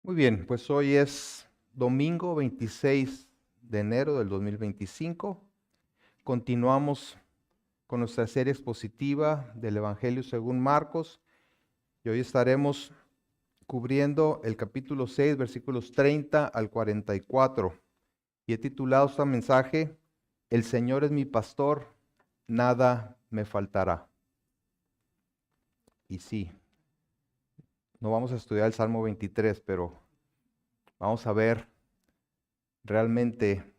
Muy bien, pues hoy es domingo 26 de enero del 2025. Continuamos con nuestra serie expositiva del Evangelio según Marcos y hoy estaremos cubriendo el capítulo 6, versículos 30 al 44. Y he titulado este mensaje, El Señor es mi pastor, nada me faltará. Y sí, no vamos a estudiar el Salmo 23, pero vamos a ver realmente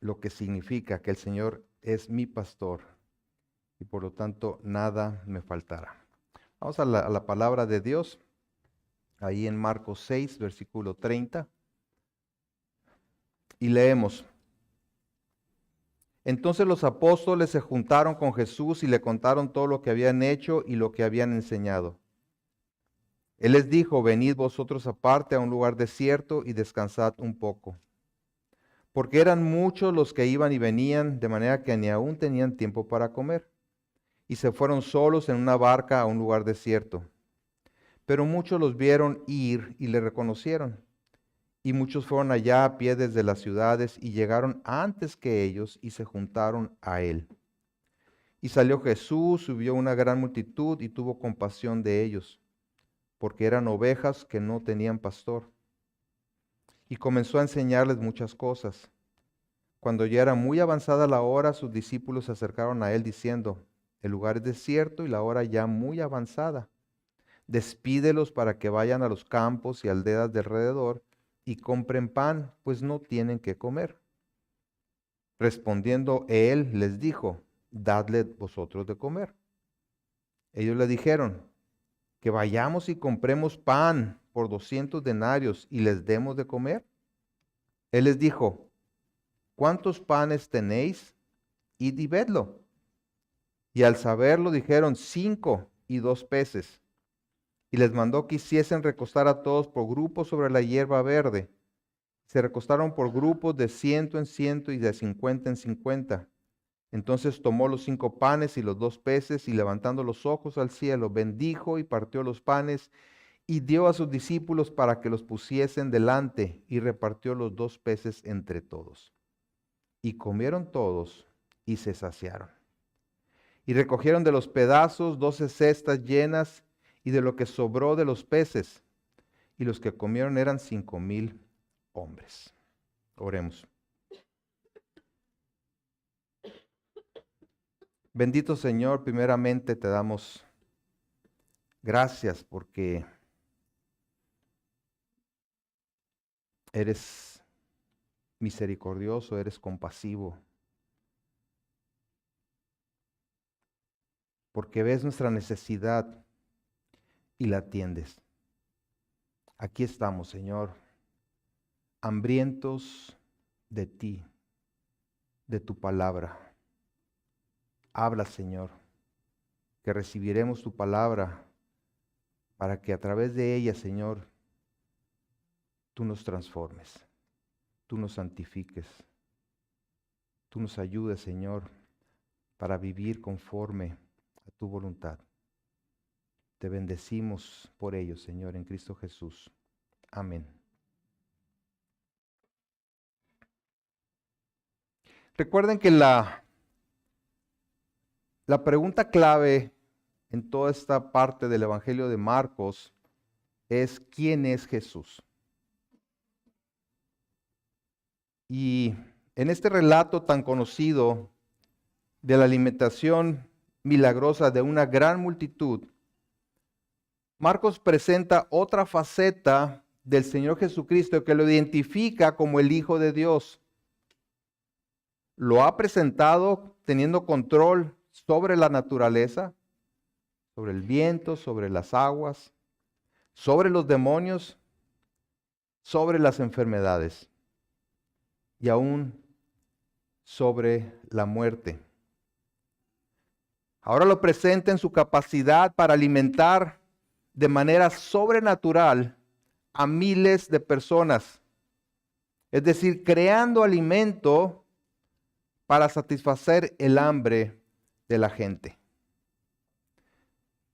lo que significa que el Señor es mi pastor y por lo tanto nada me faltará. Vamos a la palabra de Dios, ahí en Marcos 6, versículo 30, y leemos. Entonces los apóstoles se juntaron con Jesús y le contaron todo lo que habían hecho y lo que habían enseñado. Él les dijo, venid vosotros aparte a un lugar desierto y descansad un poco. Porque eran muchos los que iban y venían, de manera que ni aún tenían tiempo para comer. Y se fueron solos en una barca a un lugar desierto. Pero muchos los vieron ir y le reconocieron. Y muchos fueron allá a pie desde las ciudades y llegaron antes que ellos y se juntaron a él. Y salió Jesús, subió una gran multitud y tuvo compasión de ellos, porque eran ovejas que no tenían pastor. Y comenzó a enseñarles muchas cosas. Cuando ya era muy avanzada la hora, sus discípulos se acercaron a él diciendo, el lugar es desierto y la hora ya muy avanzada. Despídelos para que vayan a los campos y aldeas de alrededor y compren pan, pues no tienen que comer. Respondiendo él les dijo, dadle vosotros de comer. Ellos le dijeron, que vayamos y compremos pan por 200 denarios y les demos de comer. Él les dijo, ¿cuántos panes tenéis? Id y vedlo. Y al saberlo dijeron, 5 y 2 peces. Y les mandó que hiciesen recostar a todos por grupos sobre la hierba verde. Se recostaron por grupos de 100 en 100 y de 50 en 50. Entonces tomó los 5 panes y los 2 peces y levantando los ojos al cielo, bendijo y partió los panes y dio a sus discípulos para que los pusiesen delante y repartió los 2 peces entre todos. Y comieron todos y se saciaron. Y recogieron de los pedazos 12 cestas llenas y de lo que sobró de los peces. Y los que comieron eran 5,000 hombres. Oremos. Bendito Señor, primeramente te damos gracias porque eres misericordioso, eres compasivo, porque ves nuestra necesidad y la atiendes. Aquí estamos, Señor, hambrientos de ti, de tu palabra. Habla, Señor, que recibiremos tu palabra para que a través de ella, Señor, tú nos transformes, tú nos santifiques, tú nos ayudes, Señor, para vivir conforme a tu voluntad. Te bendecimos por ello, Señor, en Cristo Jesús. Amén. Recuerden que la pregunta clave en toda esta parte del Evangelio de Marcos es ¿quién es Jesús? Y en este relato tan conocido de la alimentación milagrosa de una gran multitud, Marcos presenta otra faceta del Señor Jesucristo que lo identifica como el Hijo de Dios. Lo ha presentado teniendo control sobre la naturaleza, sobre el viento, sobre las aguas, sobre los demonios, sobre las enfermedades y aún sobre la muerte. Ahora lo presenta en su capacidad para alimentar de manera sobrenatural a miles de personas. Es decir, creando alimento para satisfacer el hambre de la gente.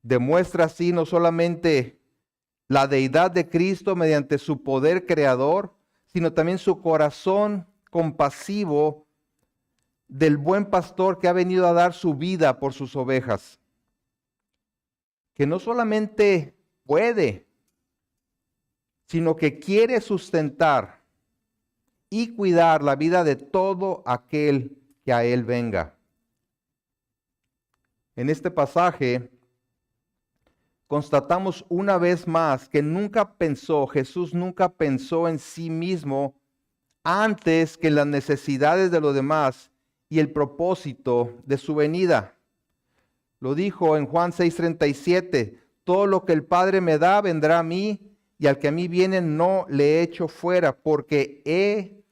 Demuestra así no solamente la deidad de Cristo mediante su poder creador, sino también su corazón compasivo del buen pastor que ha venido a dar su vida por sus ovejas. Que no solamente puede, sino que quiere sustentar y cuidar la vida de todo aquel que a él venga. En este pasaje constatamos una vez más que Jesús nunca pensó en sí mismo antes que en las necesidades de los demás y el propósito de su venida. Lo dijo en Juan 6:37, todo lo que el Padre me da vendrá a mí, y al que a mí viene no le echo fuera, porque he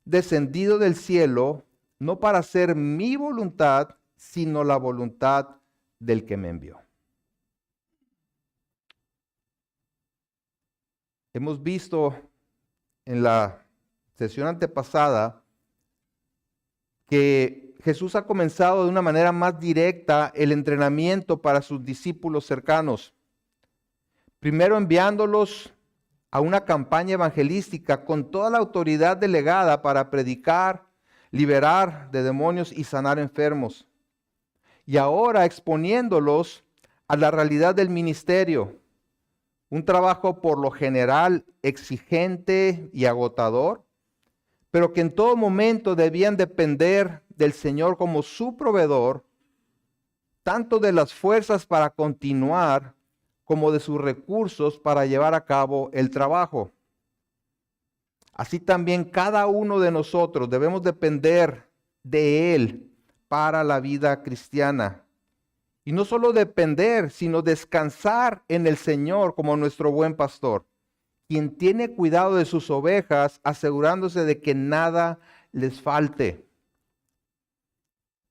descendido del cielo no para hacer mi voluntad, sino la voluntad del que me envió. Hemos visto en la sesión antepasada que Jesús ha comenzado de una manera más directa el entrenamiento para sus discípulos cercanos. Primero enviándolos a una campaña evangelística con toda la autoridad delegada para predicar, liberar de demonios y sanar enfermos. Y ahora exponiéndolos a la realidad del ministerio. Un trabajo por lo general exigente y agotador, pero que en todo momento debían depender del Señor como su proveedor, tanto de las fuerzas para continuar como de sus recursos para llevar a cabo el trabajo. Así también cada uno de nosotros debemos depender de Él para la vida cristiana. Y no solo depender, sino descansar en el Señor como nuestro buen pastor, quien tiene cuidado de sus ovejas, asegurándose de que nada les falte.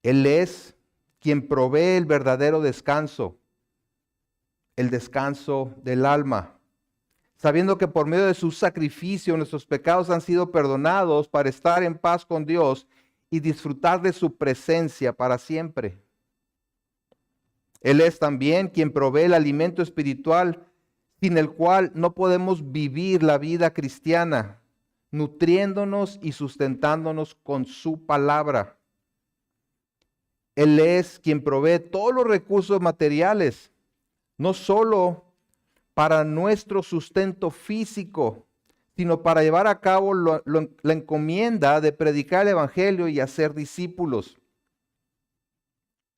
Él es quien provee el verdadero descanso, el descanso del alma, sabiendo que por medio de su sacrificio nuestros pecados han sido perdonados para estar en paz con Dios y disfrutar de su presencia para siempre. Él es también quien provee el alimento espiritual sin el cual no podemos vivir la vida cristiana, nutriéndonos y sustentándonos con su palabra. Él es quien provee todos los recursos materiales, no solo para nuestro sustento físico, sino para llevar a cabo la encomienda de predicar el evangelio y hacer discípulos.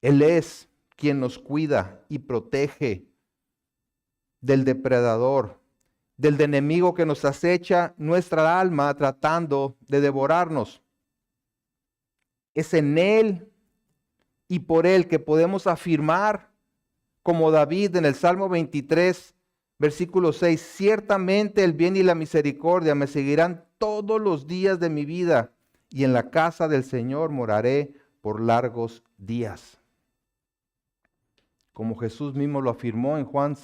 Él es quien nos cuida y protege del depredador, del enemigo que nos acecha nuestra alma tratando de devorarnos. Es en Él y por Él que podemos afirmar, como David en el Salmo 23, versículo 6, ciertamente el bien y la misericordia me seguirán todos los días de mi vida, y en la casa del Señor moraré por largos días. Como Jesús mismo lo afirmó en Juan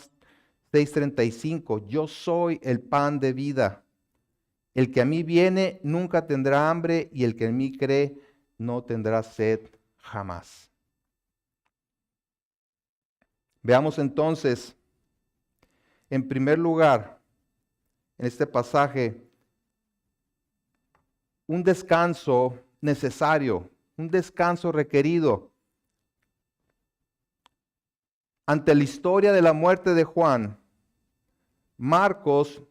6:35, yo soy el pan de vida. El que a mí viene nunca tendrá hambre, y el que en mí cree no tendrá sed jamás. Veamos entonces, en primer lugar, en este pasaje, un descanso necesario, un descanso requerido. Ante la historia de la muerte de Juan, Marcos,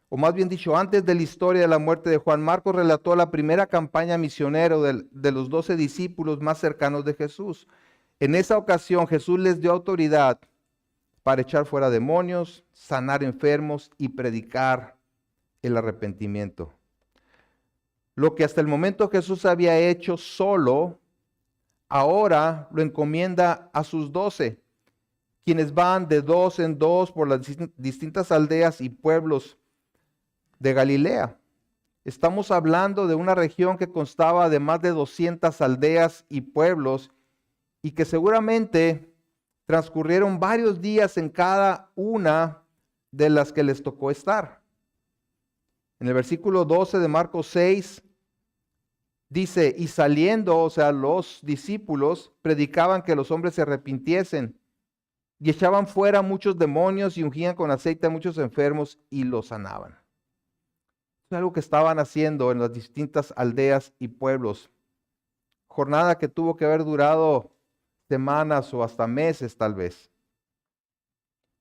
o más bien dicho, antes de la historia de la muerte de Juan, Marcos relató la primera campaña misionera de los 12 discípulos más cercanos de Jesús. En esa ocasión Jesús les dio autoridad para echar fuera demonios, sanar enfermos y predicar el arrepentimiento. Lo que hasta el momento Jesús había hecho solo, ahora lo encomienda a sus 12, quienes van de 2 en 2 por las distintas aldeas y pueblos de Galilea. Estamos hablando de una región que constaba de más de 200 aldeas y pueblos y que seguramente transcurrieron varios días en cada una de las que les tocó estar. En el versículo 12 de Marcos 6 dice, y saliendo, o sea, los discípulos predicaban que los hombres se arrepintiesen. y echaban fuera muchos demonios y ungían con aceite a muchos enfermos y los sanaban. Es algo que estaban haciendo en las distintas aldeas y pueblos. Jornada que tuvo que haber durado semanas o hasta meses tal vez.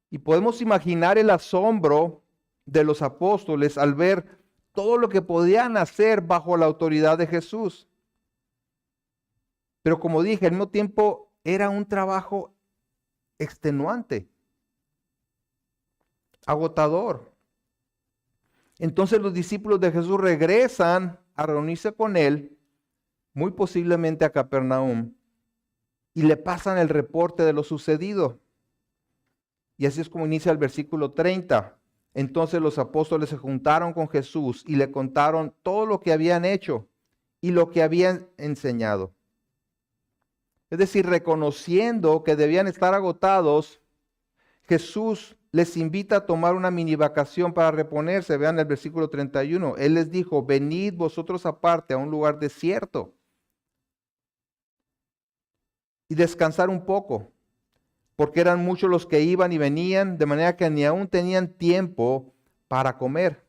Y podemos imaginar el asombro de los apóstoles al ver todo lo que podían hacer bajo la autoridad de Jesús. Pero como dije, al mismo tiempo era un trabajo extenuante, agotador. Entonces los discípulos de Jesús regresan a reunirse con él, muy posiblemente a Capernaum, y le pasan el reporte de lo sucedido. Y así es como inicia el versículo 30. Entonces los apóstoles se juntaron con Jesús y le contaron todo lo que habían hecho y lo que habían enseñado. Es decir, reconociendo que debían estar agotados, Jesús les invita a tomar una mini vacación para reponerse. Vean el versículo 31. Él les dijo, venid vosotros aparte a un lugar desierto y descansar un poco, porque eran muchos los que iban y venían, de manera que ni aún tenían tiempo para comer.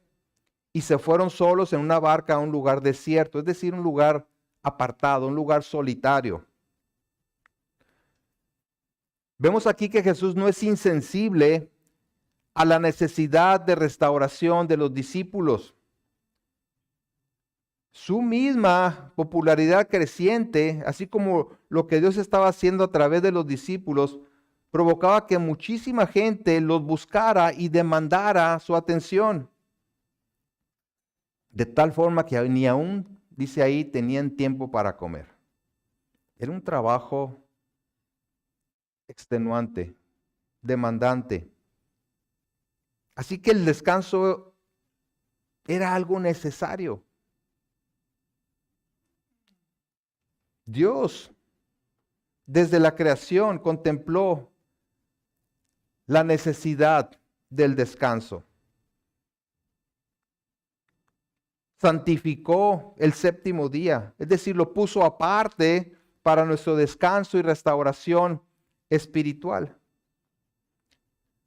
Y se fueron solos en una barca a un lugar desierto, es decir, un lugar apartado, un lugar solitario. Vemos aquí que Jesús no es insensible a la necesidad de restauración de los discípulos. Su misma popularidad creciente, así como lo que Dios estaba haciendo a través de los discípulos, provocaba que muchísima gente los buscara y demandara su atención. De tal forma que ni aún, dice ahí, tenían tiempo para comer. Era un trabajo extenuante, demandante. Así que el descanso era algo necesario. Dios, desde la creación, contempló la necesidad del descanso. Santificó el séptimo día, es decir, lo puso aparte para nuestro descanso y restauración espiritual.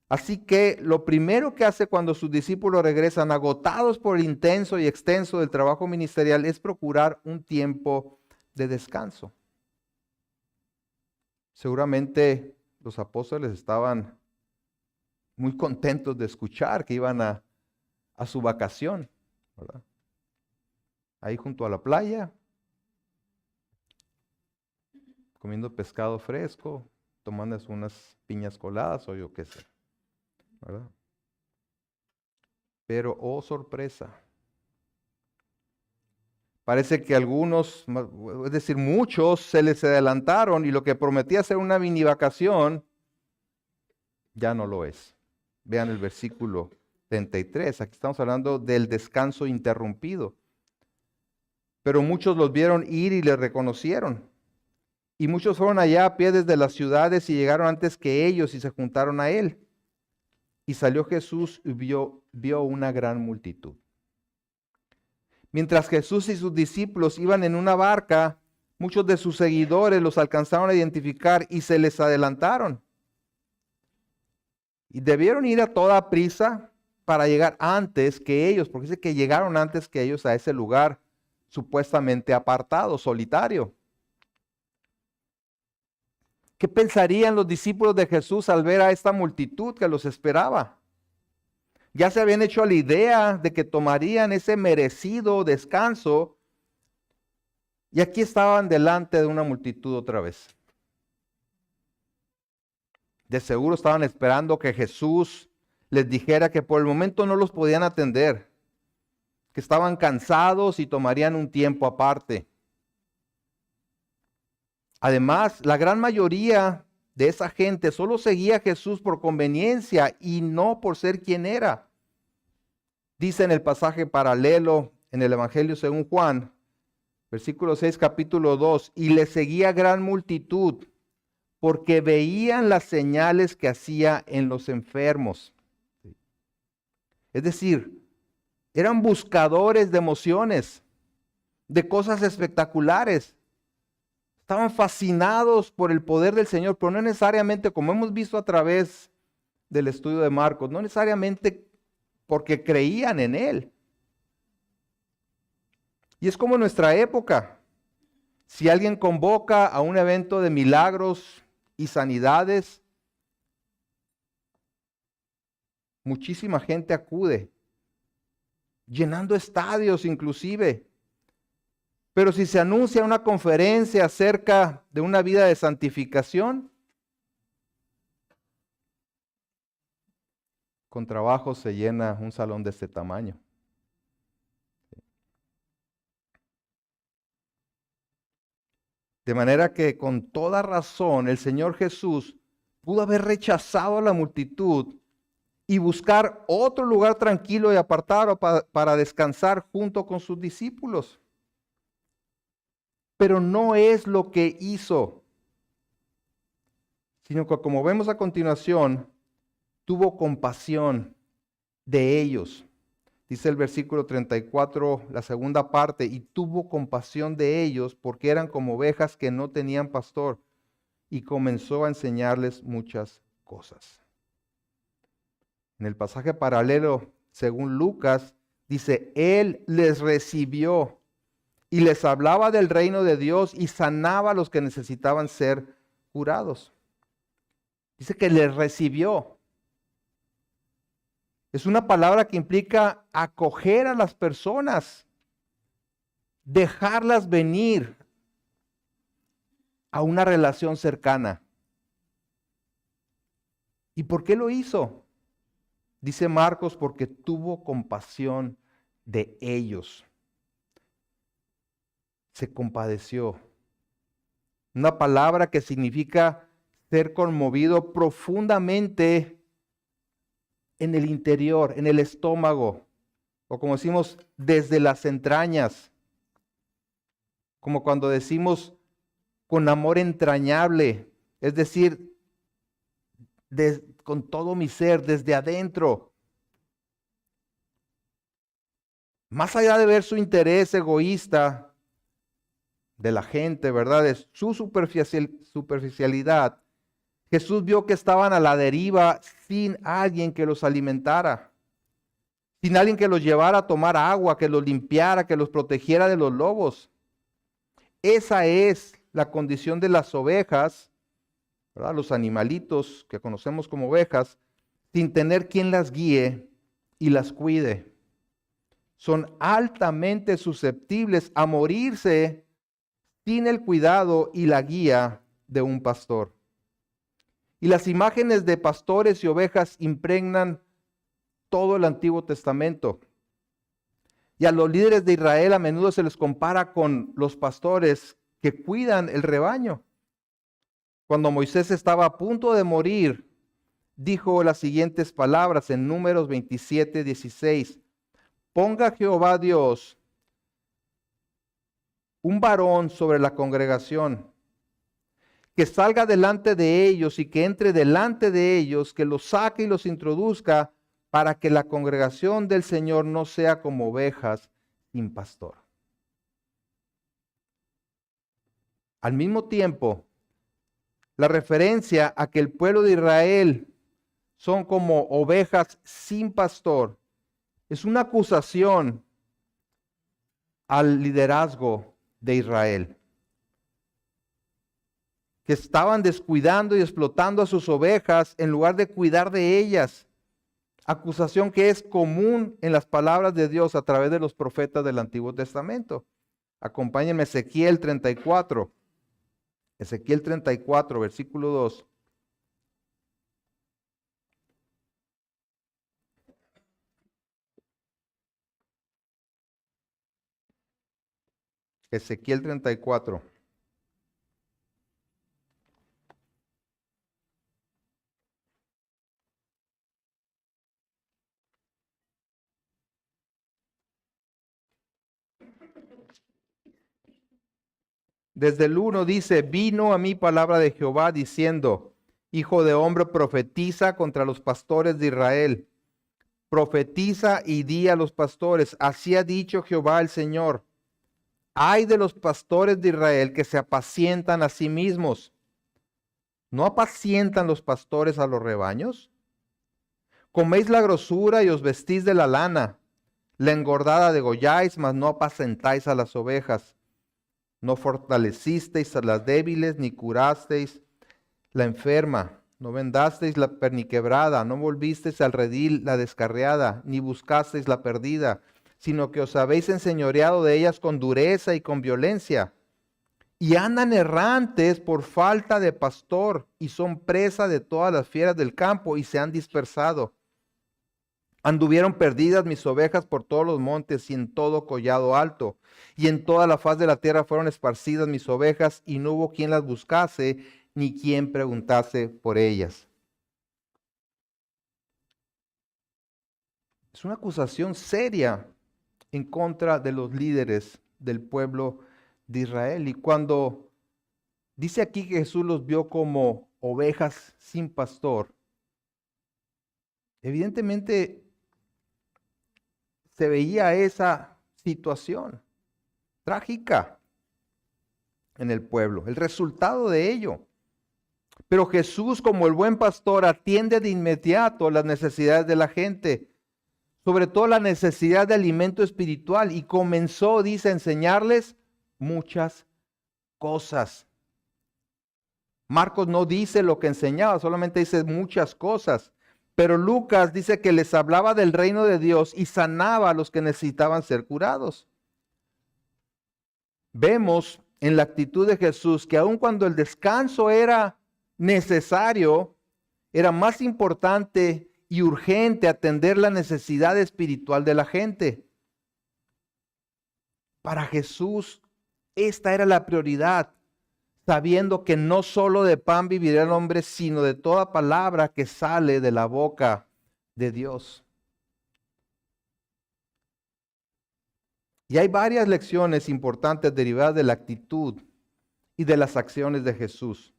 Así que lo primero que hace cuando sus discípulos regresan agotados por el intenso y extenso del trabajo ministerial es procurar un tiempo de descanso. Seguramente los apóstoles estaban muy contentos de escuchar que iban a su vacación, ¿verdad? Ahí junto a la playa, comiendo pescado fresco, tomando unas piñas coladas o yo qué sé, ¿verdad? Pero, oh sorpresa, parece que algunos, es decir, muchos se les adelantaron y lo que prometía ser una mini vacación ya no lo es. Vean el versículo 33, aquí estamos hablando del descanso interrumpido. Pero muchos los vieron ir y le reconocieron. Y muchos fueron allá a pie desde las ciudades y llegaron antes que ellos y se juntaron a él. Y salió Jesús y vio una gran multitud. Mientras Jesús y sus discípulos iban en una barca, muchos de sus seguidores los alcanzaron a identificar y se les adelantaron. Y debieron ir a toda prisa para llegar antes que ellos, porque dice que llegaron antes que ellos a ese lugar supuestamente apartado, solitario. ¿Qué pensarían los discípulos de Jesús al ver a esta multitud que los esperaba? Ya se habían hecho a la idea de que tomarían ese merecido descanso y aquí estaban delante de una multitud otra vez. De seguro estaban esperando que Jesús les dijera que por el momento no los podían atender, que estaban cansados y tomarían un tiempo aparte. Además, la gran mayoría de esa gente solo seguía a Jesús por conveniencia y no por ser quien era. Dice en el pasaje paralelo en el Evangelio según Juan, versículo 6, capítulo 2, y le seguía gran multitud porque veían las señales que hacía en los enfermos. Es decir, eran buscadores de emociones, de cosas espectaculares. estaban fascinados por el poder del Señor, pero no necesariamente, como hemos visto a través del estudio de Marcos, no necesariamente porque creían en Él. Y es como en nuestra época. Si alguien convoca a un evento de milagros y sanidades, muchísima gente acude, llenando estadios inclusive. Pero si se anuncia una conferencia acerca de una vida de santificación, con trabajo se llena un salón de este tamaño. De manera que con toda razón el Señor Jesús pudo haber rechazado a la multitud y buscar otro lugar tranquilo y apartado para descansar junto con sus discípulos. Pero no es lo que hizo, sino que, como vemos a continuación, tuvo compasión de ellos. Dice el versículo 34, la segunda parte, y tuvo compasión de ellos porque eran como ovejas que no tenían pastor, y comenzó a enseñarles muchas cosas. En el pasaje paralelo, según Lucas, dice, Él les recibió y les hablaba del reino de Dios y sanaba a los que necesitaban ser curados. Dice que les recibió. Es una palabra que implica acoger a las personas, dejarlas venir a una relación cercana. ¿Y por qué lo hizo? Dice Marcos, porque tuvo compasión de ellos. Se compadeció. Una palabra que significa ser conmovido profundamente en el interior, en el estómago, o como decimos, desde las entrañas, como cuando decimos con amor entrañable, es decir, con todo mi ser, desde adentro. Más allá de ver su interés egoísta de la gente, ¿verdad? De su superficialidad, Jesús vio que estaban a la deriva sin alguien que los alimentara, sin alguien que los llevara a tomar agua, que los limpiara, que los protegiera de los lobos. Esa es la condición de las ovejas, ¿verdad? Los animalitos que conocemos como ovejas, sin tener quien las guíe y las cuide. Son altamente susceptibles a morirse sin el cuidado y la guía de un pastor. Y las imágenes de pastores y ovejas impregnan todo el Antiguo Testamento. Y a los líderes de Israel a menudo se les compara con los pastores que cuidan el rebaño. Cuando Moisés estaba a punto de morir, dijo las siguientes palabras en Números 27:16. Ponga Jehová Dios un varón sobre la congregación, que salga delante de ellos y que entre delante de ellos, que los saque y los introduzca, para que la congregación del Señor no sea como ovejas sin pastor. Al mismo tiempo, la referencia a que el pueblo de Israel son como ovejas sin pastor es una acusación al liderazgo de Israel, que estaban descuidando y explotando a sus ovejas en lugar de cuidar de ellas. Acusación que es común en las palabras de Dios a través de los profetas del Antiguo Testamento. Acompáñenme a Ezequiel 34. Ezequiel 34, versículo 2. Ezequiel 34. Desde el 1 dice, vino a mí palabra de Jehová diciendo, hijo de hombre, profetiza contra los pastores de Israel. Profetiza y di a los pastores, así ha dicho Jehová el Señor. Ay de los pastores de Israel que se apacientan a sí mismos. ¿No apacientan los pastores a los rebaños? Coméis la grosura y os vestís de la lana. La engordada degolláis, mas no apacentáis a las ovejas. No fortalecisteis a las débiles, ni curasteis la enferma. No vendasteis la perniquebrada, no volvisteis al redil la descarriada, ni buscasteis la perdida, sino que os habéis enseñoreado de ellas con dureza y con violencia. Y andan errantes por falta de pastor, y son presa de todas las fieras del campo, y se han dispersado. Anduvieron perdidas mis ovejas por todos los montes y en todo collado alto, y en toda la faz de la tierra fueron esparcidas mis ovejas, y no hubo quien las buscase, ni quien preguntase por ellas. Es una acusación seria en contra de los líderes del pueblo de Israel. Y cuando dice aquí que Jesús los vio como ovejas sin pastor, evidentemente se veía esa situación trágica en el pueblo, el resultado de ello. Pero Jesús, como el buen pastor, atiende de inmediato las necesidades de la gente, sobre todo la necesidad de alimento espiritual, y comenzó, dice, a enseñarles muchas cosas. Marcos no dice lo que enseñaba, solamente dice muchas cosas. Pero Lucas dice que les hablaba del reino de Dios y sanaba a los que necesitaban ser curados. Vemos en la actitud de Jesús que aun cuando el descanso era necesario, era más importante y urgente atender la necesidad espiritual de la gente. Para Jesús, esta era la prioridad, sabiendo que no solo de pan vivirá el hombre, sino de toda palabra que sale de la boca de Dios. Y hay varias lecciones importantes derivadas de la actitud y de las acciones de Jesús.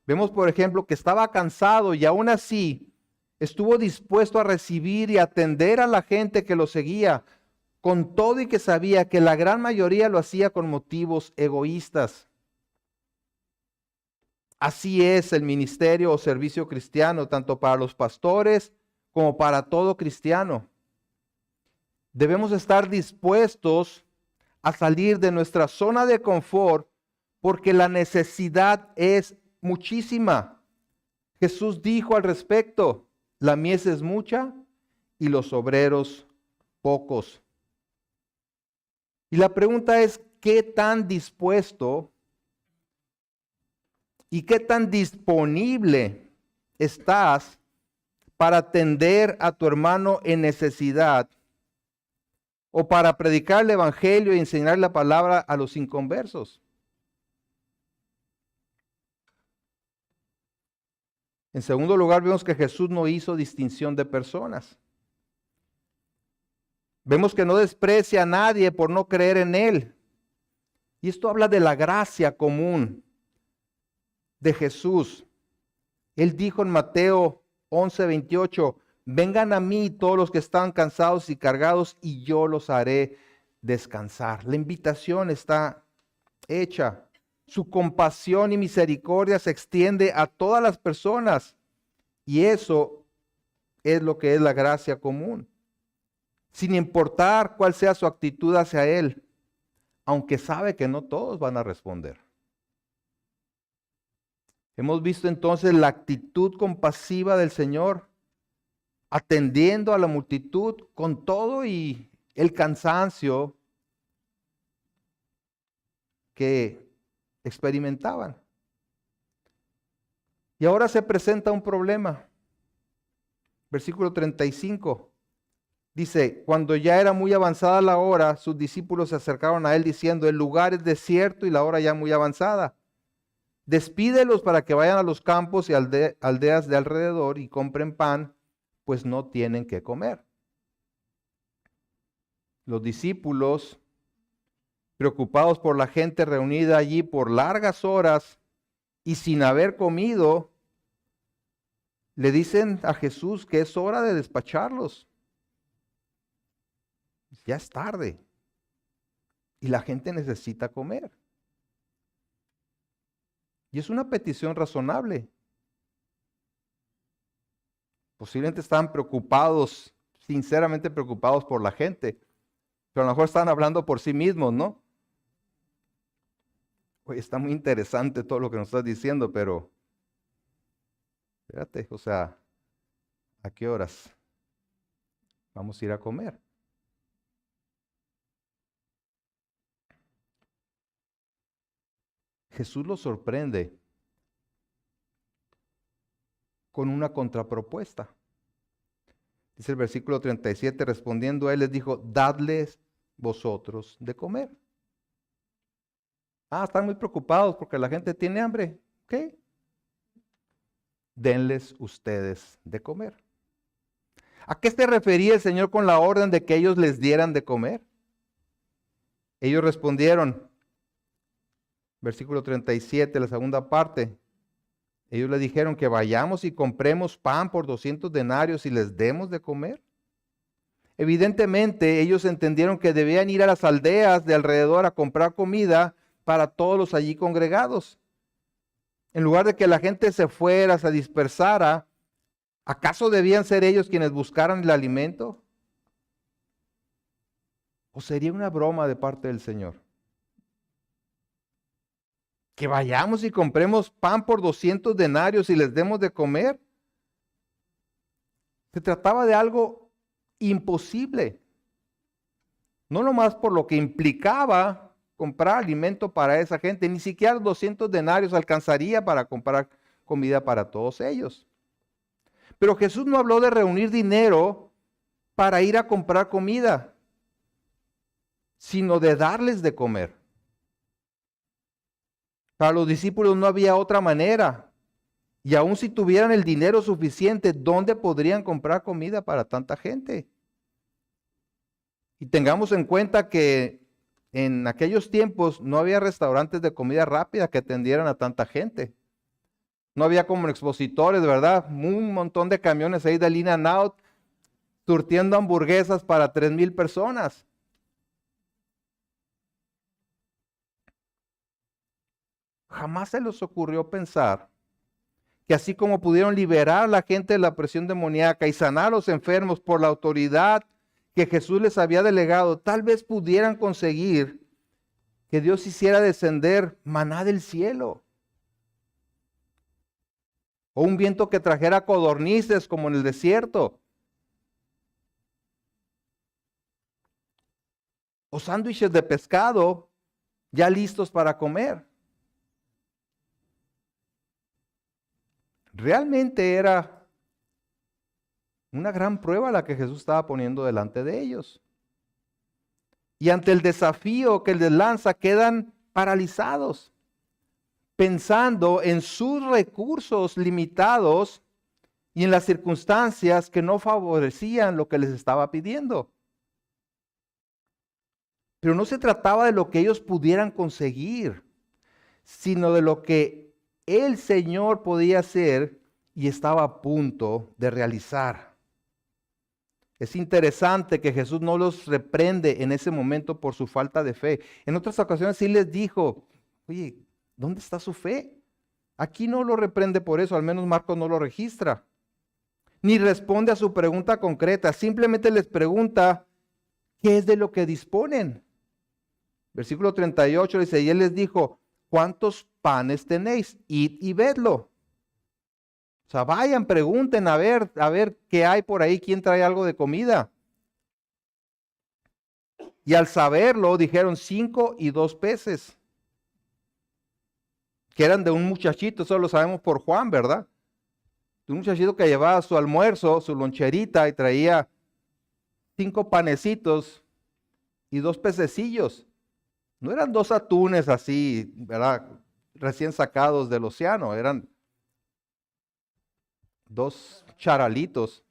Vemos, por ejemplo, que estaba cansado y aún así estuvo dispuesto a recibir y atender a la gente que lo seguía, con todo y que sabía que la gran mayoría lo hacía con motivos egoístas. Así es el ministerio o servicio cristiano, tanto para los pastores como para todo cristiano. Debemos estar dispuestos a salir de nuestra zona de confort porque la necesidad es muchísima. Jesús dijo al respecto, la mies es mucha y los obreros pocos. Y la pregunta es, ¿qué tan dispuesto y qué tan disponible estás para atender a tu hermano en necesidad o para predicar el evangelio y enseñar la palabra a los inconversos? En segundo lugar, vemos que Jesús no hizo distinción de personas. Vemos que no desprecia a nadie por no creer en Él. Y esto habla de la gracia común de Jesús. Él dijo en Mateo 11:28, vengan a mí todos los que están cansados y cargados y yo los haré descansar. La invitación está hecha. Su compasión y misericordia se extiende a todas las personas. Y eso es lo que es la gracia común. Sin importar cuál sea su actitud hacia Él, aunque sabe que no todos van a responder. Hemos visto entonces la actitud compasiva del Señor, atendiendo a la multitud con todo y el cansancio que experimentaban. Y ahora se presenta un problema. Versículo 35. Dice, cuando ya era muy avanzada la hora, sus discípulos se acercaron a él diciendo, el lugar es desierto y la hora ya muy avanzada. Despídelos para que vayan a los campos y aldeas de alrededor y compren pan, pues no tienen que comer. Los discípulos, preocupados por la gente reunida allí por largas horas y sin haber comido, le dicen a Jesús que es hora de despacharlos. Ya es tarde. y la gente necesita comer. Y es una petición razonable. Posiblemente estaban preocupados, sinceramente preocupados por la gente, pero a lo mejor estaban hablando por sí mismos, ¿no? Oye, está muy interesante todo lo que nos estás diciendo, pero fíjate, o sea, ¿a qué horas vamos a ir a comer? Jesús los sorprende con una contrapropuesta. Dice el versículo 37, respondiendo a él, les dijo, dadles vosotros de comer. Ah, están muy preocupados porque la gente tiene hambre. ¿Qué? Denles ustedes de comer. ¿A qué se refería el Señor con la orden de que ellos les dieran de comer? Ellos respondieron, versículo 37, la segunda parte. Ellos le dijeron que vayamos y compremos pan por 200 denarios y les demos de comer. Evidentemente, ellos entendieron que debían ir a las aldeas de alrededor a comprar comida para todos los allí congregados. En lugar de que la gente se fuera, se dispersara, ¿acaso debían ser ellos quienes buscaran el alimento? ¿O sería una broma de parte del Señor? Que vayamos y compremos pan por 200 denarios y les demos de comer. Se trataba de algo imposible. No nomás por lo que implicaba comprar alimento para esa gente, ni siquiera 200 denarios alcanzaría para comprar comida para todos ellos. Pero Jesús no habló de reunir dinero para ir a comprar comida, sino de darles de comer. Para los discípulos no había otra manera. Y aun si tuvieran el dinero suficiente, ¿dónde podrían comprar comida para tanta gente? Y tengamos en cuenta que en aquellos tiempos no había restaurantes de comida rápida que atendieran a tanta gente. No había como expositores, ¿verdad? Un montón de camiones ahí de In-N-Out surtiendo hamburguesas para 3,000 personas. Jamás se les ocurrió pensar que así como pudieron liberar a la gente de la presión demoníaca y sanar a los enfermos por la autoridad que Jesús les había delegado, tal vez pudieran conseguir que Dios hiciera descender maná del cielo. O un viento que trajera codornices como en el desierto. O sándwiches de pescado ya listos para comer. Realmente era una gran prueba la que Jesús estaba poniendo delante de ellos. Y ante el desafío que les lanza, quedan paralizados, pensando en sus recursos limitados y en las circunstancias que no favorecían lo que les estaba pidiendo. Pero no se trataba de lo que ellos pudieran conseguir, sino de lo que el Señor podía hacer y estaba a punto de realizar. Es interesante que Jesús no los reprende en ese momento por su falta de fe. En otras ocasiones sí les dijo, oye, ¿dónde está su fe? Aquí no lo reprende por eso, al menos Marcos no lo registra. Ni responde a su pregunta concreta, simplemente les pregunta, ¿qué es de lo que disponen? Versículo 38 dice, y él les dijo, ¿cuántos panes tenéis? Id y vedlo. O sea, vayan, pregunten a ver qué hay por ahí, quién trae algo de comida. Y al saberlo, dijeron 5 y 2 peces, que eran de un muchachito, eso lo sabemos por Juan, ¿verdad? De un muchachito que llevaba su almuerzo, su loncherita y traía 5 panecitos y 2 pececillos. No eran 2 atunes así, ¿verdad? Recién sacados del océano, eran 2 charalitos,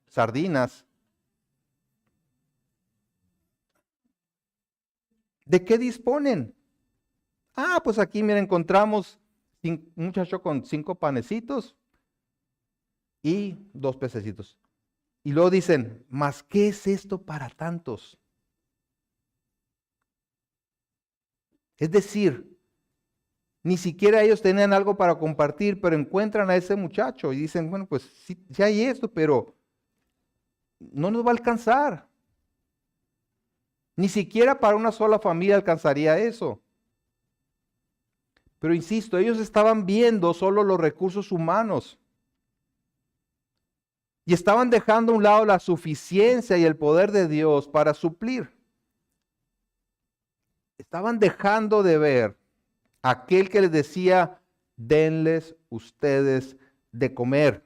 sardinas. ¿De qué disponen? Ah, pues aquí, mira, encontramos un muchacho con 5 panecitos y 2 pececitos. Y luego dicen, ¿mas qué es esto para tantos? Es decir, ni siquiera ellos tenían algo para compartir, pero encuentran a ese muchacho y dicen, bueno, pues sí, sí hay esto, pero no nos va a alcanzar. Ni siquiera para una sola familia alcanzaría eso. Pero insisto, ellos estaban viendo solo los recursos humanos y estaban dejando a un lado la suficiencia y el poder de Dios para suplir. Estaban dejando de ver a aquel que les decía, denles ustedes de comer.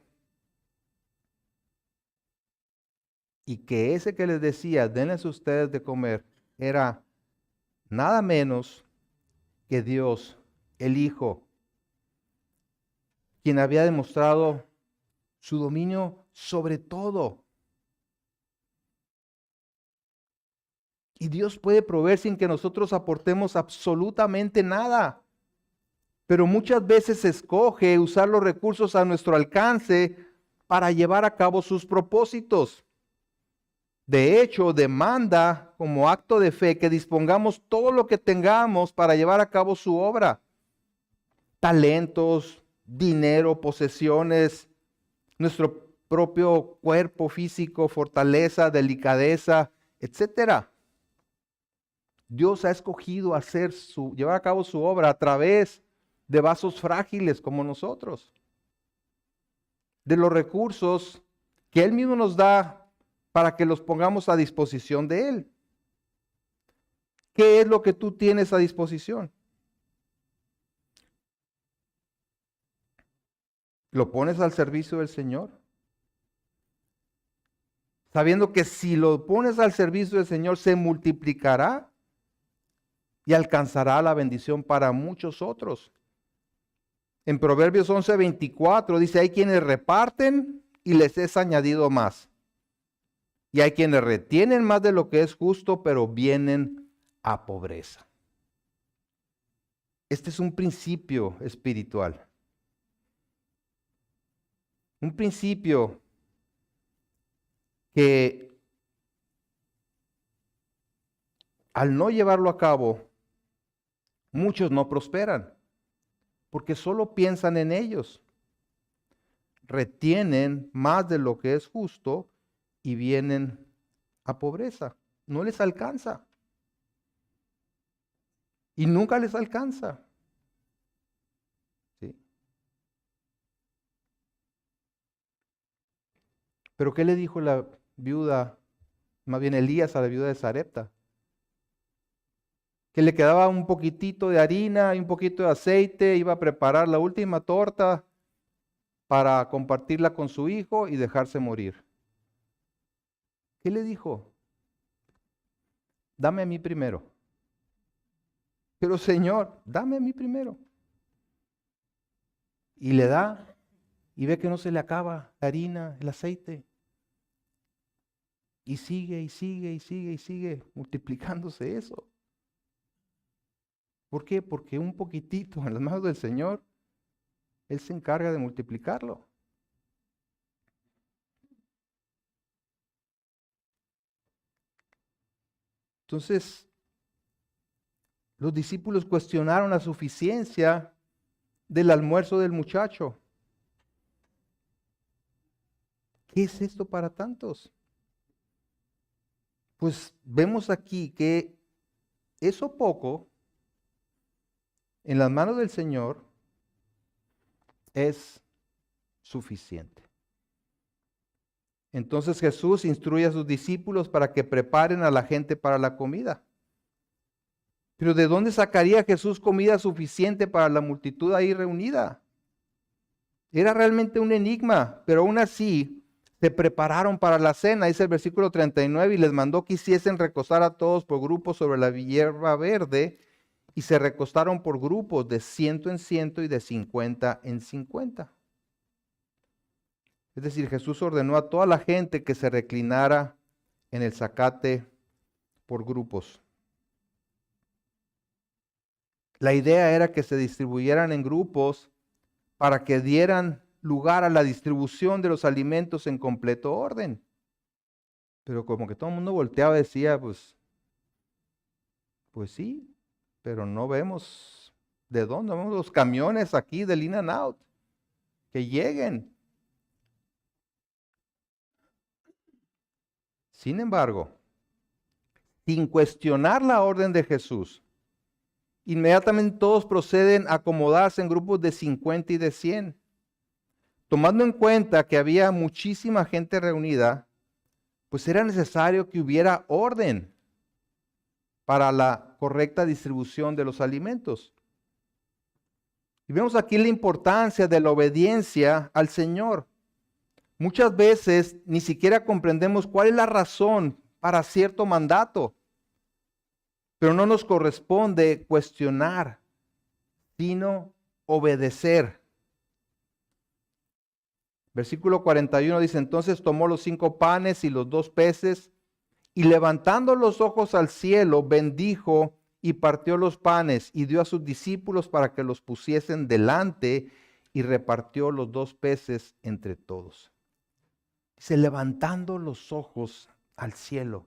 Y que ese que les decía, denles ustedes de comer, era nada menos que Dios, el Hijo, quien había demostrado su dominio sobre todo. Y Dios puede proveer sin que nosotros aportemos absolutamente nada. Pero muchas veces escoge usar los recursos a nuestro alcance para llevar a cabo sus propósitos. De hecho, demanda como acto de fe que dispongamos todo lo que tengamos para llevar a cabo su obra. Talentos, dinero, posesiones, nuestro propio cuerpo físico, fortaleza, delicadeza, etcétera. Dios ha escogido llevar a cabo su obra a través de vasos frágiles como nosotros, de los recursos que Él mismo nos da para que los pongamos a disposición de Él. ¿Qué es lo que tú tienes a disposición? ¿Lo pones al servicio del Señor? Sabiendo que si lo pones al servicio del Señor se multiplicará y alcanzará la bendición para muchos otros. En Proverbios 11:24 dice, hay quienes reparten y les es añadido más. Y hay quienes retienen más de lo que es justo, pero vienen a pobreza. Este es un principio espiritual. Un principio que al no llevarlo a cabo, muchos no prosperan, porque solo piensan en ellos. Retienen más de lo que es justo y vienen a pobreza. No les alcanza. Y nunca les alcanza. ¿Sí? Pero ¿qué le dijo la viuda, más bien Elías a la viuda de Sarepta? Que le quedaba un poquitito de harina y un poquito de aceite, iba a preparar la última torta para compartirla con su hijo y dejarse morir. ¿Qué le dijo? Dame a mí primero. Pero Señor, dame a mí primero. Y le da y ve que no se le acaba la harina, el aceite. Y sigue y sigue y sigue y sigue multiplicándose eso. ¿Por qué? Porque un poquitito en las manos del Señor, Él se encarga de multiplicarlo. Entonces, los discípulos cuestionaron la suficiencia del almuerzo del muchacho. ¿Qué es esto para tantos? Pues vemos aquí que eso poco en las manos del Señor es suficiente. Entonces Jesús instruye a sus discípulos para que preparen a la gente para la comida. Pero ¿de dónde sacaría Jesús comida suficiente para la multitud ahí reunida? Era realmente un enigma, pero aún así se prepararon para la cena, dice el versículo 39, y les mandó que hiciesen recostar a todos por grupos sobre la hierba verde, y se recostaron por grupos de 100 en 100 y de 50 en 50. Es decir, Jesús ordenó a toda la gente que se reclinara en el zacate por grupos. La idea era que se distribuyeran en grupos para que dieran lugar a la distribución de los alimentos en completo orden. Pero como que todo el mundo volteaba y decía, pues sí, pero no vemos de dónde, vemos los camiones aquí del In-N-Out, que lleguen. Sin embargo, sin cuestionar la orden de Jesús, inmediatamente todos proceden a acomodarse en grupos de 50 y de 100. Tomando en cuenta que había muchísima gente reunida, pues era necesario que hubiera orden para la correcta distribución de los alimentos. Y vemos aquí la importancia de la obediencia al Señor. Muchas veces ni siquiera comprendemos cuál es la razón para cierto mandato, pero no nos corresponde cuestionar, sino obedecer. Versículo 41 dice, entonces tomó los 5 panes y los 2 peces, y levantando los ojos al cielo, bendijo y partió los panes, y dio a sus discípulos para que los pusiesen delante, y repartió los 2 peces entre todos. Dice, levantando los ojos al cielo.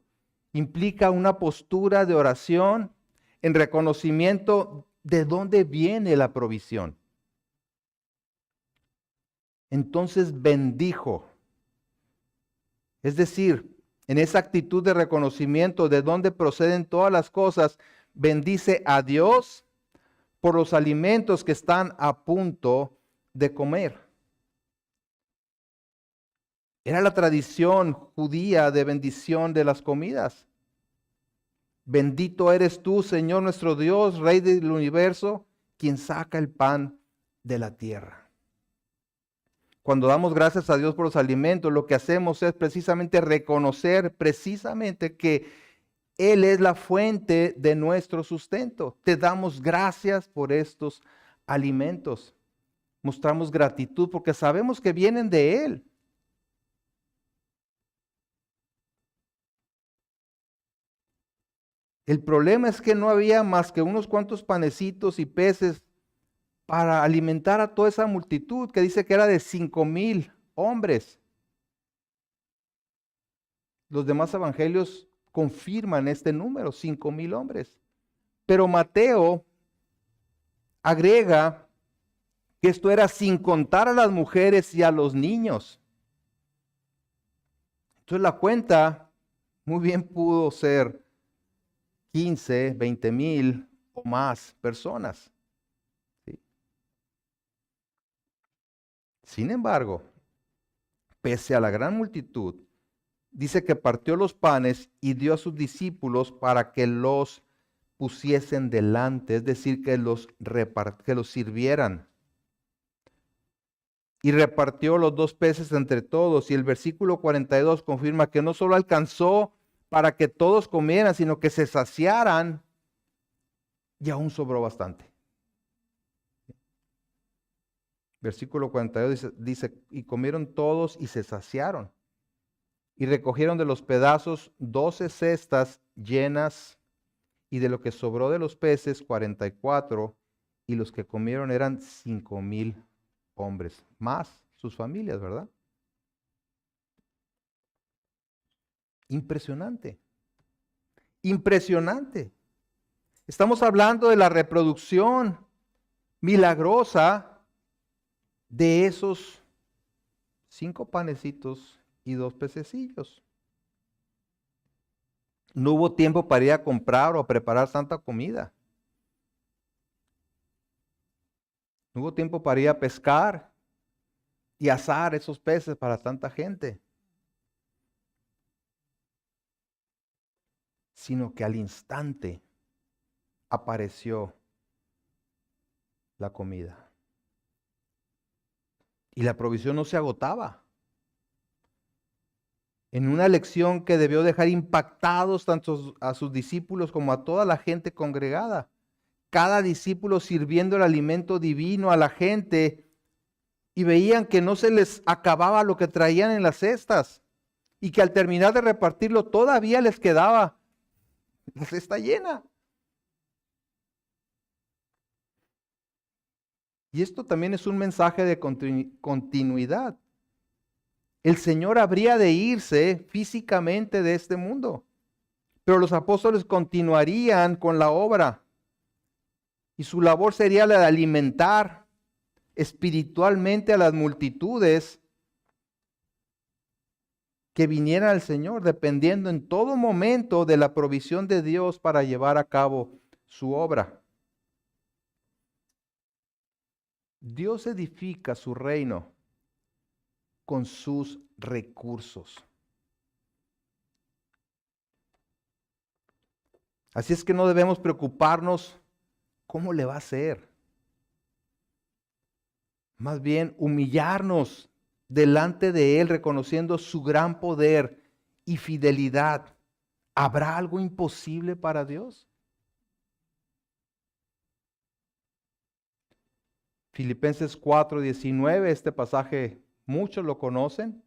Implica una postura de oración en reconocimiento de dónde viene la provisión. Entonces bendijo. Es decir, en esa actitud de reconocimiento de dónde proceden todas las cosas, bendice a Dios por los alimentos que están a punto de comer. Era la tradición judía de bendición de las comidas. Bendito eres tú, Señor nuestro Dios, Rey del universo, quien saca el pan de la tierra. Cuando damos gracias a Dios por los alimentos, lo que hacemos es precisamente reconocer precisamente que Él es la fuente de nuestro sustento. Te damos gracias por estos alimentos. Mostramos gratitud porque sabemos que vienen de Él. El problema es que no había más que unos cuantos panecitos y peces para alimentar a toda esa multitud que dice que era de 5,000 hombres. Los demás evangelios confirman este número, 5,000 hombres. Pero Mateo agrega que esto era sin contar a las mujeres y a los niños. Entonces la cuenta muy bien pudo ser 15, 20,000 o más personas. ¿Sí? Sin embargo, pese a la gran multitud, dice que partió los panes y dio a sus discípulos para que los pusiesen delante, es decir, que los sirvieran. Y repartió los 2 peces entre todos. Y el versículo 42 confirma que no solo alcanzó para que todos comieran, sino que se saciaran, y aún sobró bastante. Versículo 42 dice, y comieron todos y se saciaron. Y recogieron de los pedazos 12 cestas llenas, y de lo que sobró de los peces 44, y los que comieron eran 5,000 hombres, más sus familias, ¿verdad? Impresionante. Impresionante. Estamos hablando de la reproducción milagrosa de esos 5 panecitos y 2 pececillos. No hubo tiempo para ir a comprar o a preparar tanta comida. No hubo tiempo para ir a pescar y asar esos peces para tanta gente. Sino que al instante apareció la comida. Y la provisión no se agotaba. En una lección que debió dejar impactados tanto a sus discípulos como a toda la gente congregada. Cada discípulo sirviendo el alimento divino a la gente y veían que no se les acababa lo que traían en las cestas y que al terminar de repartirlo todavía les quedaba la cesta llena. Y esto también es un mensaje de continuidad. El Señor habría de irse físicamente de este mundo, pero los apóstoles continuarían con la obra. Y su labor sería la de alimentar espiritualmente a las multitudes que vinieran al Señor, dependiendo en todo momento de la provisión de Dios para llevar a cabo su obra. Dios edifica su reino con sus recursos. Así es que no debemos preocuparnos cómo le va a hacer. Más bien humillarnos delante de Él, reconociendo su gran poder y fidelidad. ¿Habrá algo imposible para Dios? Filipenses 4:19, este pasaje muchos lo conocen,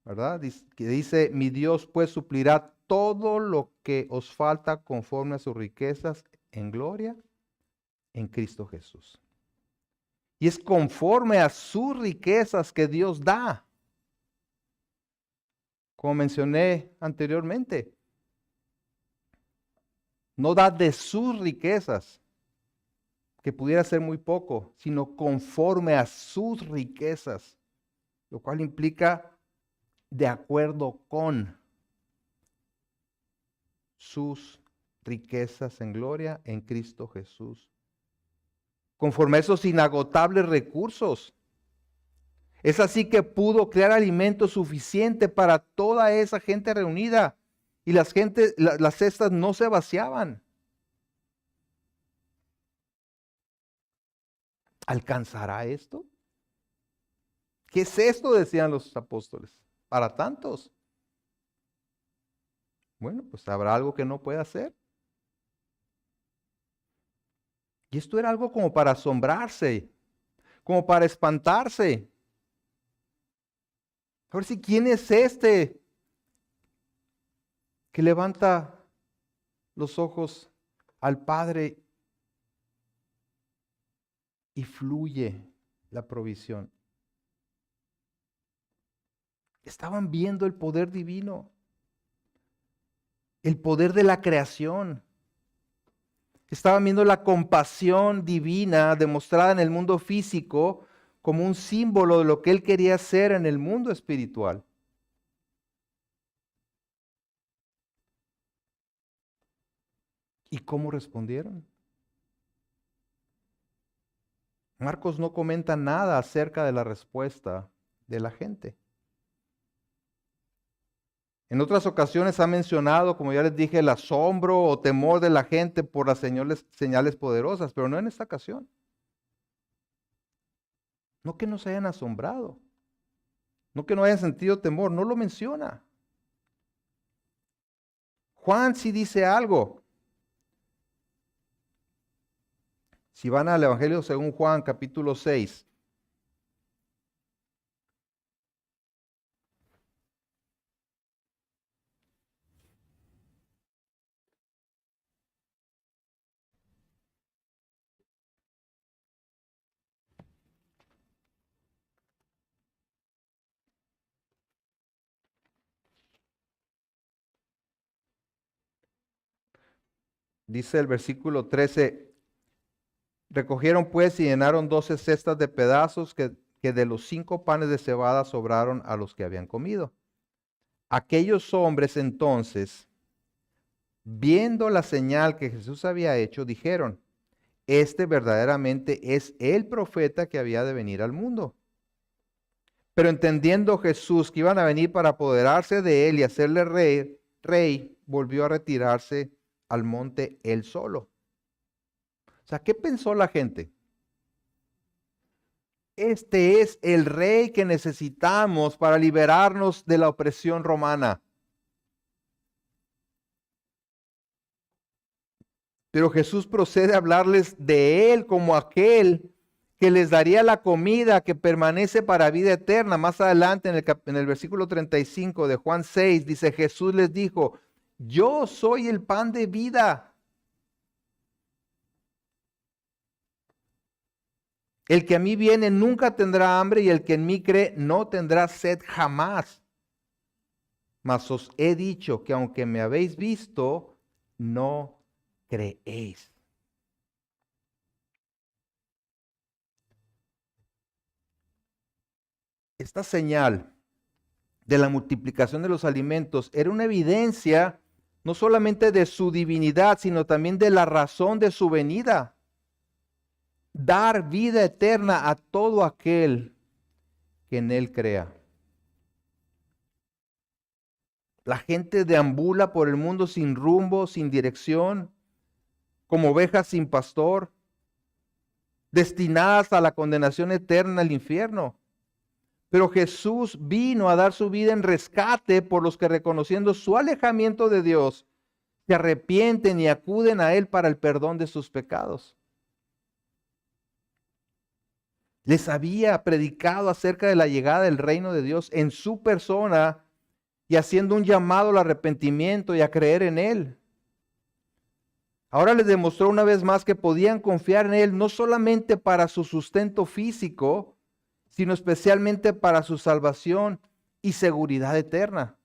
¿verdad? Que dice, mi Dios pues suplirá todo lo que os falta conforme a sus riquezas en gloria en Cristo Jesús. Y es conforme a sus riquezas que Dios da. Como mencioné anteriormente, no da de sus riquezas, que pudiera ser muy poco, sino conforme a sus riquezas, lo cual implica de acuerdo con sus riquezas en gloria en Cristo Jesús. Conforme a esos inagotables recursos. Es así que pudo crear alimento suficiente para toda esa gente reunida. Y las cestas no se vaciaban. ¿Alcanzará esto? ¿Qué es esto? Decían los apóstoles. Para tantos. Bueno, pues habrá algo que no pueda hacer. Y esto era algo como para asombrarse, como para espantarse. A ver si quién es este que levanta los ojos al Padre y fluye la provisión. Estaban viendo el poder divino, el poder de la creación. Estaban viendo la compasión divina demostrada en el mundo físico como un símbolo de lo que Él quería hacer en el mundo espiritual. ¿Y cómo respondieron? Marcos no comenta nada acerca de la respuesta de la gente. En otras ocasiones ha mencionado, como ya les dije, el asombro o temor de la gente por las señales poderosas, pero no en esta ocasión. No que no se hayan asombrado, no que no hayan sentido temor, no lo menciona. Juan sí dice algo. Si van al Evangelio según Juan, capítulo 6. Dice el versículo 13, recogieron pues y llenaron 12 cestas de pedazos que de los 5 panes de cebada sobraron a los que habían comido. Aquellos hombres entonces, viendo la señal que Jesús había hecho, dijeron, este verdaderamente es el profeta que había de venir al mundo. Pero entendiendo Jesús que iban a venir para apoderarse de él y hacerle rey, volvió a retirarse al monte él solo. O sea, ¿qué pensó la gente? Este es el rey que necesitamos para liberarnos de la opresión romana. Pero Jesús procede a hablarles de él como aquel que les daría la comida que permanece para vida eterna. Más adelante en el versículo 35 de Juan 6 dice, Jesús les dijo, yo soy el pan de vida. El que a mí viene nunca tendrá hambre y el que en mí cree no tendrá sed jamás. Mas os he dicho que aunque me habéis visto, no creéis. esta señal de la multiplicación de los alimentos era una evidencia no solamente de su divinidad, sino también de la razón de su venida. Dar vida eterna a todo aquel que en él crea. La gente deambula por el mundo sin rumbo, sin dirección, como ovejas sin pastor, destinadas a la condenación eterna al infierno. Pero Jesús vino a dar su vida en rescate por los que, reconociendo su alejamiento de Dios, se arrepienten y acuden a Él para el perdón de sus pecados. Les había predicado acerca de la llegada del reino de Dios en su persona y haciendo un llamado al arrepentimiento y a creer en Él. Ahora les demostró una vez más que podían confiar en Él no solamente para su sustento físico, sino especialmente para su salvación y seguridad eterna.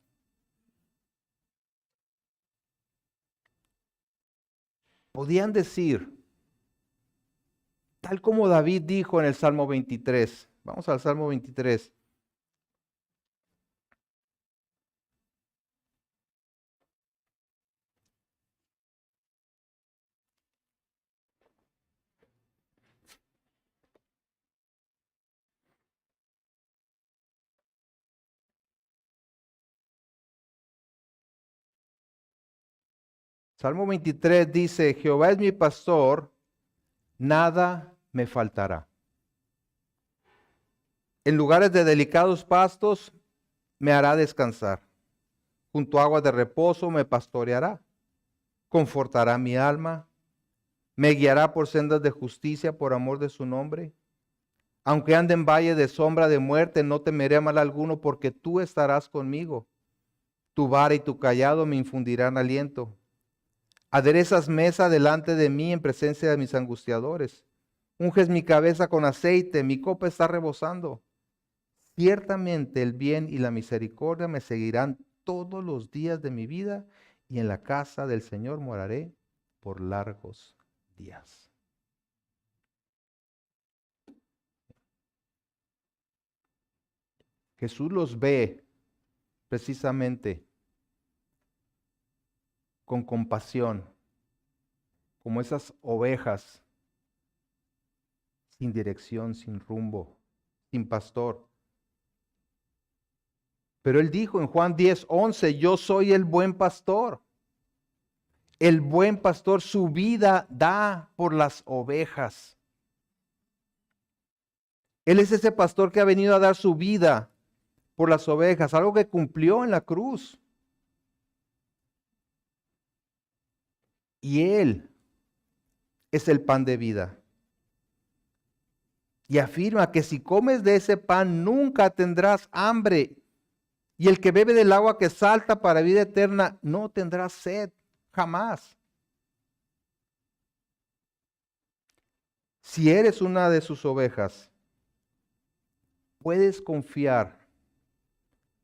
Podían decir, tal como David dijo en el Salmo 23. Vamos al Salmo 23. Salmo 23 dice, Jehová es mi pastor, nada me faltará. En lugares de delicados pastos me hará descansar. Junto a aguas de reposo me pastoreará. Confortará mi alma. Me guiará por sendas de justicia por amor de su nombre. Aunque ande en valle de sombra de muerte, no temeré mal alguno, porque tú estarás conmigo. Tu vara y tu cayado me infundirán aliento. Aderezas mesa delante de mí en presencia de mis angustiadores. Unges mi cabeza con aceite, mi copa está rebosando. Ciertamente el bien y la misericordia me seguirán todos los días de mi vida, y en la casa del Señor moraré por largos días. Jesús los ve precisamente con compasión, como esas ovejas sin dirección, sin rumbo, sin pastor. Pero Él dijo en Juan 10:11, yo soy el buen pastor. El buen pastor su vida da por las ovejas. Él es ese pastor que ha venido a dar su vida por las ovejas, algo que cumplió en la cruz. Y Él es el pan de vida. Y afirma que si comes de ese pan nunca tendrás hambre. Y el que bebe del agua que salta para vida eterna no tendrá sed jamás. Si eres una de sus ovejas, puedes confiar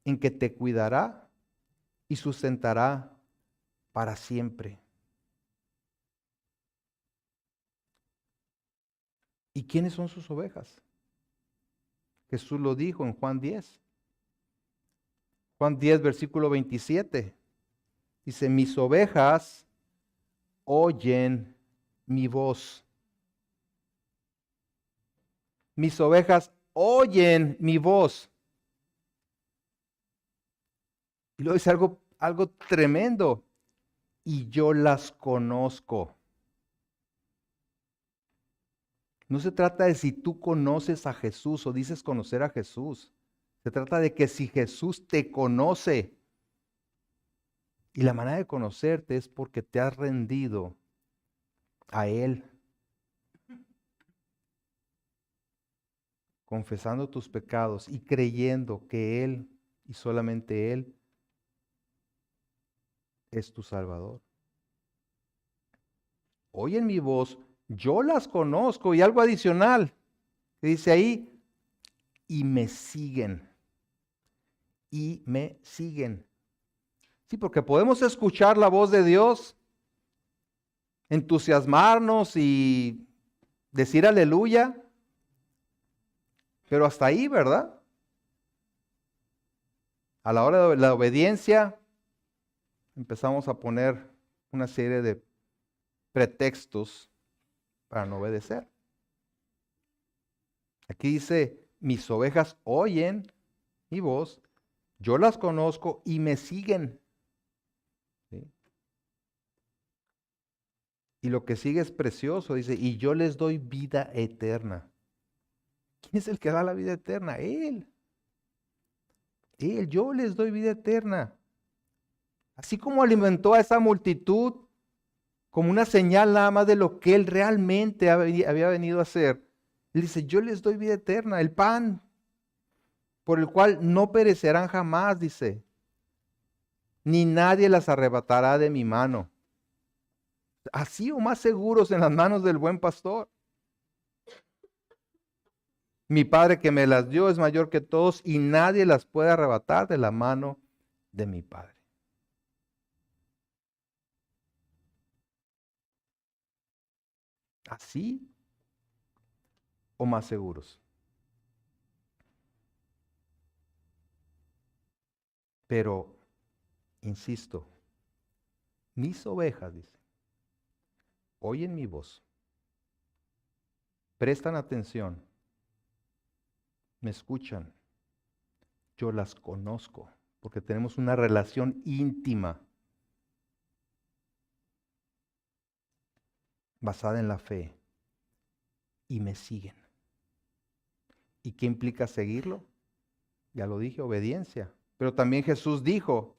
en que te cuidará y sustentará para siempre. ¿Y quiénes son sus ovejas? Jesús lo dijo en Juan 10. Juan 10, versículo 27. Dice, mis ovejas oyen mi voz. Mis ovejas oyen mi voz. Y luego dice algo tremendo. Y yo las conozco. No se trata de si tú conoces a Jesús o dices conocer a Jesús. Se trata de que si Jesús te conoce, y la manera de conocerte es porque te has rendido a Él, confesando tus pecados y creyendo que Él y solamente Él es tu Salvador. Oyen mi voz, yo las conozco, y algo adicional que dice ahí, y me siguen. Y me siguen. Sí, porque podemos escuchar la voz de Dios, entusiasmarnos y decir aleluya, pero hasta ahí, ¿verdad? A la hora de la obediencia, empezamos a poner una serie de pretextos para no obedecer. Aquí dice, mis ovejas oyen mi voz, yo las conozco y me siguen. ¿Sí? Y lo que sigue es precioso, dice, y yo les doy vida eterna. ¿Quién es el que da la vida eterna? Él. Él, yo les doy vida eterna. Así como alimentó a esa multitud como una señal nada más de lo que Él realmente había venido a hacer. Él dice, yo les doy vida eterna, el pan por el cual no perecerán jamás, dice, ni nadie las arrebatará de mi mano. Así o más seguros en las manos del buen pastor. Mi Padre que me las dio es mayor que todos y nadie las puede arrebatar de la mano de mi Padre. Así o más seguros. Pero, insisto, mis ovejas, dice, oyen mi voz, prestan atención, me escuchan, yo las conozco, porque tenemos una relación íntima basada en la fe y me siguen. ¿Y qué implica seguirlo? Ya lo dije, obediencia. Pero también Jesús dijo,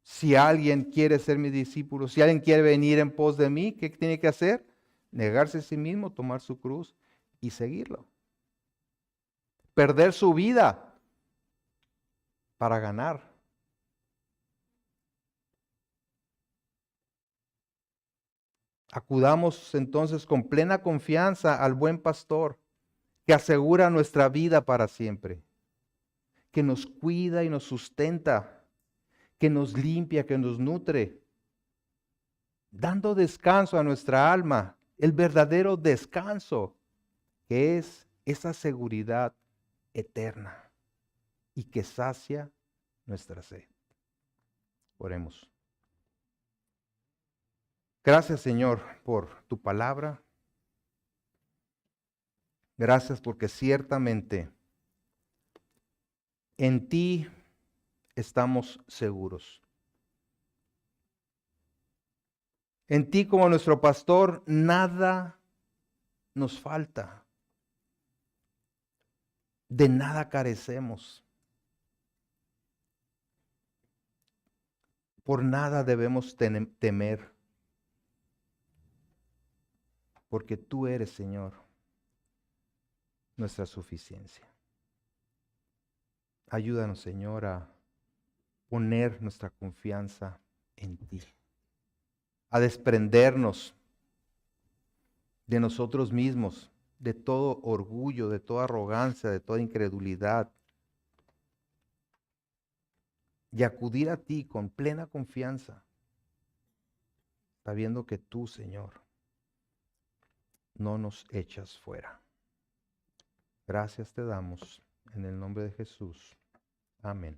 si alguien quiere ser mi discípulo, si alguien quiere venir en pos de mí, ¿qué tiene que hacer? Negarse a sí mismo, tomar su cruz y seguirlo. Perder su vida para ganar. Acudamos entonces con plena confianza al buen pastor que asegura nuestra vida para siempre, que nos cuida y nos sustenta, que nos limpia, que nos nutre, dando descanso a nuestra alma, el verdadero descanso, que es esa seguridad eterna y que sacia nuestra sed. Oremos. Gracias, Señor, por tu palabra. Gracias porque ciertamente en ti estamos seguros. En ti como nuestro pastor nada nos falta. De nada carecemos. Por nada debemos temer. Porque tú eres, Señor, nuestra suficiencia. Ayúdanos, Señor, a poner nuestra confianza en ti. A desprendernos de nosotros mismos, de todo orgullo, de toda arrogancia, de toda incredulidad. Y acudir a ti con plena confianza, sabiendo que tú, Señor, no nos echas fuera. Gracias te damos en el nombre de Jesús. Amén.